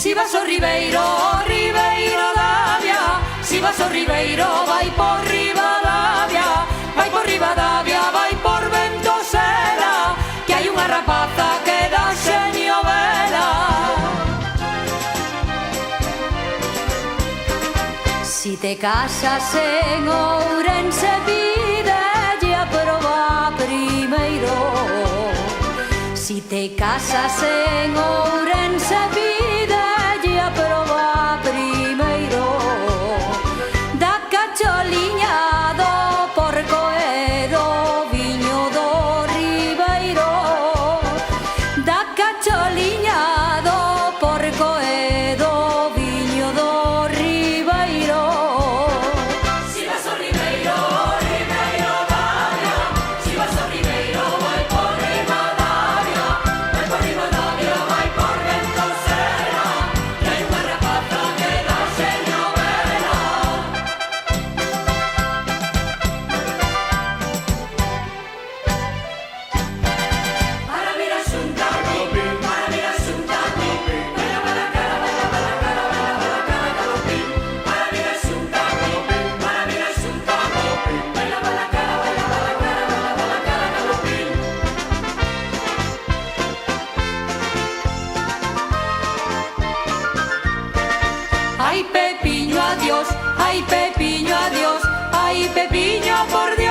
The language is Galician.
Si vas ao Ribeiro, Davia. Si vas ao Ribeiro, vai por Ribadavia. Vai por Ribadavia, vai por Ventosela, que hai unha rapaza que dá xenio vela. Si te casas en Ourense, pídelle a proba primeiro. Si te casas en Ourense, pídelle a proba primeiro. Da cacholiña do porco e do viño do Ribeiro. Da cacholiña do porco e do viño do Ribeiro. Si vas ao Ribeiro, Davia. Si vas ao Ribeiro, vai por Ribadavia. Vai por Ribadavia, vai por Ventosela, que hai unha rapaza que dá xenio vela. Para vir a Xunta, para vir a Xunta, vela para cara, vela para cara, vela para cara, galopín. Para vir a Xunta, para vir a Xunta, vela para cara, vela para cara, vela para cara, galopín. Ay, Pepiño, adiós, ay, Pepiño, adiós, ay, Pepiño, por Dios.